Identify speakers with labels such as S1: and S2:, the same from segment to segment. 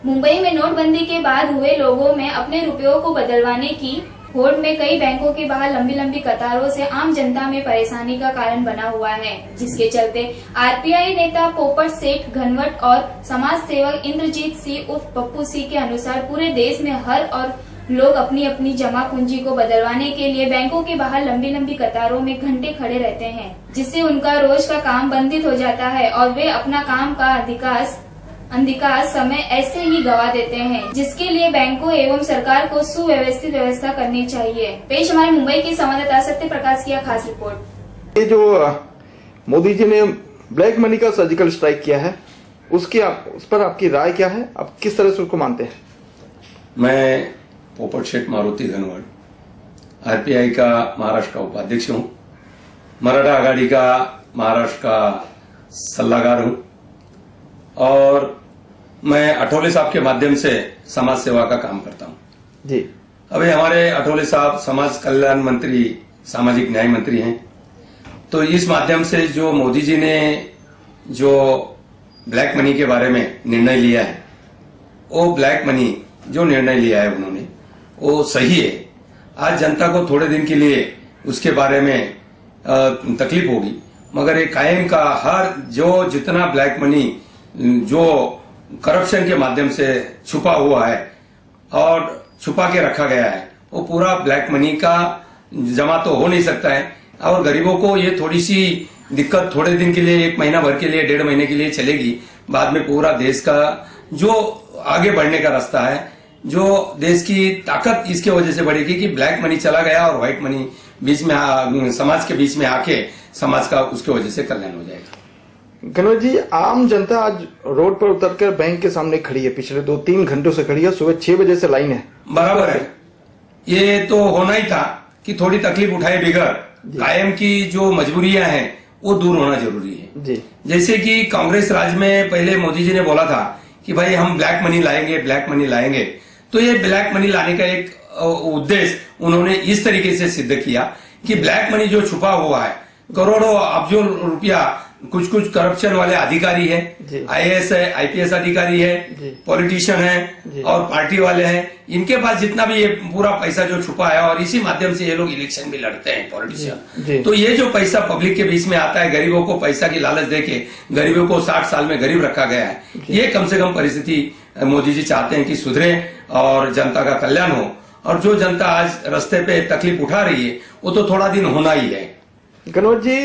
S1: मुंबई में नोटबंदी के बाद हुए लोगों में अपने रुपयों को बदलवाने की होड़ में कई बैंकों के बाहर लंबी लंबी कतारों से आम जनता में परेशानी का कारण बना हुआ है, जिसके चलते आरपीआई नेता पोपट सेठ घनवट और समाज सेवक इंद्रजीत सिंह उर्फ पप्पू सिंह के अनुसार पूरे देश में हर और लोग अपनी अपनी जमा पूंजी को बदलवाने के लिए बैंकों के बाहर लंबी लंबी कतारों में घंटे खड़े रहते हैं, जिससे उनका रोज का काम बाधित हो जाता है और वे अपना काम का अधिकांश समय ऐसे ही गवा देते हैं, जिसके लिए बैंकों एवं सरकार को सुव्यवस्थित व्यवस्था करनी चाहिए। पेश हमारे मुंबई के संवाददाता सत्य प्रकाश की खास रिपोर्ट।
S2: ये जो मोदी जी ने ब्लैक मनी का सर्जिकल स्ट्राइक किया है, उस पर आपकी राय क्या है? आप किस तरह से उसको मानते हैं?
S3: मैं पोपट सेठ मारुति घनवट आरपीआई का महाराष्ट्र का उपाध्यक्ष हूं, मराठा आघाड़ी का महाराष्ट्र का सलाहकार हूं और मैं अठौले साहब के माध्यम से समाज सेवा का काम करता हूं।
S2: जी,
S3: अभी हमारे अठौले साहब समाज कल्याण मंत्री, सामाजिक न्याय मंत्री हैं, तो इस माध्यम से जो मोदी जी ने जो ब्लैक मनी के बारे में निर्णय लिया है, वो ब्लैक मनी जो निर्णय लिया है उन्होंने, वो सही है। आज जनता को थोड़े दिन के लिए उसके बारे में तकलीफ होगी, मगर एक कायम का हर जो जितना ब्लैक मनी जो करप्शन के माध्यम से छुपा हुआ है और छुपा के रखा गया है, वो पूरा ब्लैक मनी का जमा तो हो नहीं सकता है और गरीबों को ये थोड़ी सी दिक्कत थोड़े दिन के लिए, 1 महीना भर के लिए, 1.5 महीने के लिए चलेगी। बाद में पूरा देश का जो आगे बढ़ने का रास्ता है, जो देश की ताकत इसके वजह से बढ़ेगी कि ब्लैक मनी चला गया और व्हाइट मनी बीच में समाज के बीच में आके समाज का उसके वजह से कल्याण हो जाएगा।
S2: घनवट जी, आम जनता आज रोड पर उतरकर बैंक के सामने खड़ी है, पिछले 2-3 घंटों से खड़ी है, सुबह 6 बजे से लाइन है।
S3: बराबर है, ये तो होना ही था कि थोड़ी तकलीफ उठाए बिगड़ कायम की जो मजबूरियां हैं वो दूर होना जरूरी है
S2: जी।
S3: जैसे कि कांग्रेस राज में पहले मोदी जी ने बोला था कि भाई हम ब्लैक मनी लाएंगे, ब्लैक मनी लाएंगे, तो ये ब्लैक मनी लाने का एक उद्देश्य उन्होंने इस तरीके से सिद्ध किया कि ब्लैक मनी जो छुपा हुआ है, करोड़ों अब्जों रुपया कुछ करप्शन वाले अधिकारी है, आईएएस है, आईपीएस अधिकारी है, पॉलिटिशियन है और पार्टी वाले हैं, इनके पास जितना भी ये पूरा पैसा जो छुपा है और इसी माध्यम से ये लोग इलेक्शन भी लड़ते हैं, पॉलिटिशियन। तो ये जो पैसा पब्लिक के बीच में आता है, गरीबों को पैसा की लालच देके गरीबों को 60 साल में गरीब रखा गया है, ये कम से कम परिस्थिति मोदी जी चाहते हैं कि सुधरे और जनता का कल्याण हो। और जो जनता आज रास्ते पे तकलीफ उठा रही है वो तो थोड़ा दिन होना ही है।
S2: घनवट जी,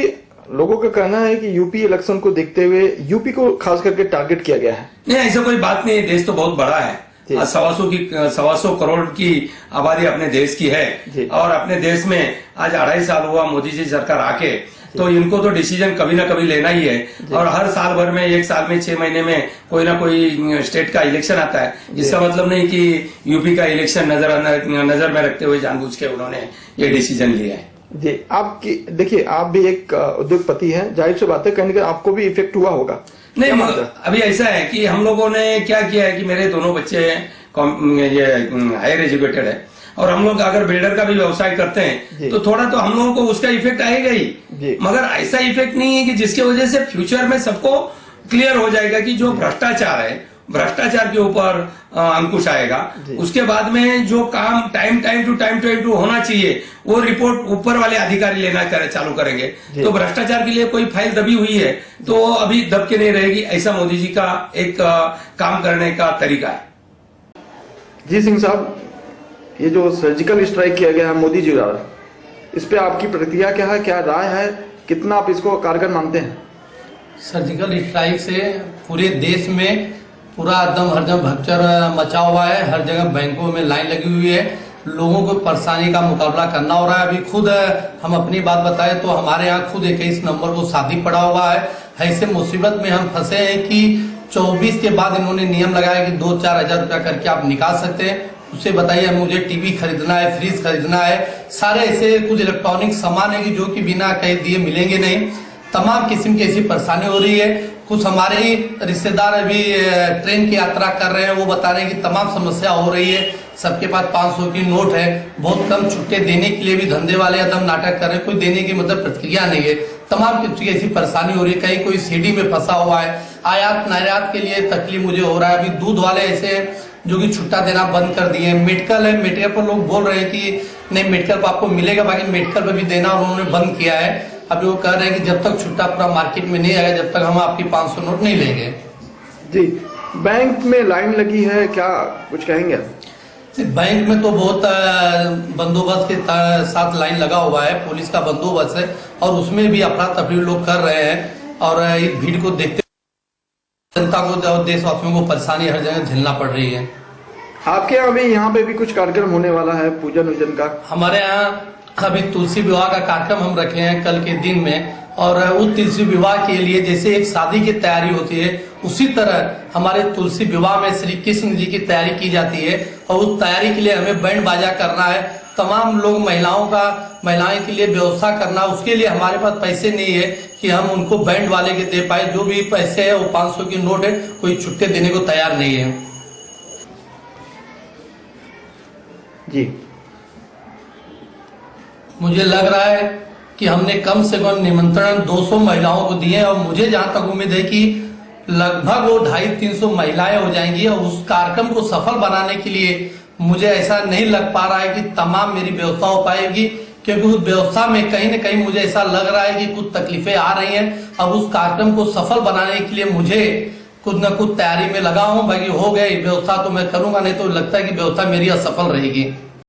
S2: लोगों का कहना है कि यूपी इलेक्शन को देखते हुए यूपी को खास करके टारगेट किया गया है।
S3: नहीं, ऐसा कोई बात नहीं, देश तो बहुत बड़ा है, 125 करोड़ की आबादी अपने देश की है और अपने देश में आज 2.5 साल हुआ मोदी जी सरकार आके, तो इनको तो डिसीजन कभी ना कभी लेना ही है और हर साल भर में, 1 साल में 6 महीने में कोई ना कोई स्टेट का इलेक्शन आता है। इसका मतलब नहीं कि यूपी का इलेक्शन नजर में रखते हुए जानबूझ के उन्होंने ये डिसीजन लिया है।
S2: जी, आपकी देखिए, आप भी एक उद्योगपति हैं, जाहिर सी बात है कहीं ना कहीं आपको भी इफेक्ट हुआ होगा।
S3: नहीं, अभी ऐसा है कि हम लोगों ने क्या किया है कि मेरे दोनों बच्चे ये हायर एजुकेटेड है और हम लोग अगर बिल्डर का भी व्यवसाय करते हैं तो थोड़ा तो हम लोगों को उसका इफेक्ट आएगा ही, मगर ऐसा इफेक्ट नहीं है कि जिसके वजह से फ्यूचर में सबको क्लियर हो जाएगा कि जो भ्रष्टाचार है, भ्रष्टाचार के ऊपर अंकुश आएगा। उसके बाद में जो काम टाइम टू होना चाहिए वो रिपोर्ट ऊपर वाले अधिकारी लेना चालू करेंगे। तो भ्रष्टाचार के लिए कोई फाइल दबी हुई है तो वो अभी दब के नहीं रहेगी, ऐसा मोदी जी का एक काम करने का तरीका है।
S2: जी सिंह साहब, ये जो सर्जिकल स्ट्राइक किया गया है मोदी जी द्वारा, इस पे आपकी प्रतिक्रिया क्या है, क्या राय है, कितना आप इसको कारगर मानते हैं?
S4: सर्जिकल स्ट्राइक से पूरे देश में पूरा एकदम हरदम भगदड़ मचा हुआ है, हर जगह बैंकों में लाइन लगी हुई है, लोगों को परेशानी का मुकाबला करना हो रहा है। अभी खुद हम अपनी बात बताएं तो हमारे यहाँ खुद 21 नंबर को शादी पड़ा हुआ है, ऐसे मुसीबत में हम फंसे हैं कि 24 के बाद इन्होंने नियम लगाया कि 2-4 हजार रुपया करके आप निकाल सकते हैं। उससे बताइए, मुझे टीवी खरीदना है, फ्रिज खरीदना है, सारे ऐसे कुछ इलेक्ट्रॉनिक सामान है कि जो कि बिना कहे दिए मिलेंगे नहीं। तमाम किस्म की ऐसी परेशानी हो रही है। कुछ हमारे ही रिश्तेदार अभी ट्रेन की यात्रा कर रहे हैं, वो बता रहे हैं कि तमाम समस्या हो रही है। सबके पास 500 की नोट है, बहुत कम छुट्टे देने के लिए भी धंधे वाले एकदम नाटक कर रहे हैं, कोई देने की मतलब प्रतिक्रिया नहीं है। तमाम किस्म की ऐसी परेशानी हो रही है, कहीं कोई सीढ़ी में फंसा हुआ है, आयात निर्यात के लिए तकलीफ मुझे हो रहा है। अभी दूध वाले ऐसे हैं जो कि छुट्टा देना बंद कर दिए। मेडिकल है, मेडिकल पर लोग बोल रहे हैं कि नहीं मेडिकल पर आपको मिलेगा, बाकी मेडिकल पर भी देना उन्होंने बंद किया है। अभी वो कह रहे हैं कि जब तक छुट्टा पूरा मार्केट में नहीं आएगा, जब तक हम आपकी 500 नोट नहीं लेंगे।
S2: जी, बैंक में लाइन लगी है, क्या कुछ कहेंगे?
S4: बैंक में तो बहुत बंदोबस्त के साथ लाइन लगा हुआ है, पुलिस का बंदोबस्त है और उसमें भी अफरा तफरी लोग कर रहे हैं। और इस भीड़ को देखते जनता को और देशवासियों को परेशानी हर जगह झेलना पड़ रही है।
S2: आपके यहाँ पे भी कुछ कार्यक्रम होने वाला है पूजन वूजन का? हमारे
S4: यहाँ अभी तुलसी विवाह का कार्यक्रम हम रखे हैं कल के दिन में, और उस तुलसी विवाह के लिए जैसे एक शादी की तैयारी होती है उसी तरह हमारे तुलसी विवाह में श्री कृष्ण जी की तैयारी की जाती है। और उस तैयारी के लिए हमें बैंड बाजा करना है, तमाम लोग महिलाएं के लिए व्यवस्था करना। उसके लिए हमारे पास पैसे नहीं है कि हम उनको बैंड वाले के दे पाए। जो भी पैसे है वो 500 की नोट है, कोई छुट्टे देने को तैयार नहीं है।
S2: जी,
S4: मुझे लग रहा है कि हमने कम से कम निमंत्रण 200 महिलाओं को दिए और मुझे जहां तक उम्मीद है कि लगभग वो 250-300 महिलाएं हो जाएंगी। और उस कार्यक्रम को सफल बनाने के लिए मुझे ऐसा नहीं लग पा रहा है कि तमाम मेरी व्यवस्था हो पाएगी, क्योंकि उस व्यवस्था में कहीं न कहीं मुझे ऐसा लग रहा है कि कुछ तकलीफें आ रही हैं। अब उस कार्यक्रम को सफल बनाने के लिए मुझे कुछ न कुछ तैयारी में लगा हूं। बाकी हो गई व्यवस्था तो मैं करूंगा, नहीं तो लगता है कि व्यवस्था मेरी असफल रहेगी।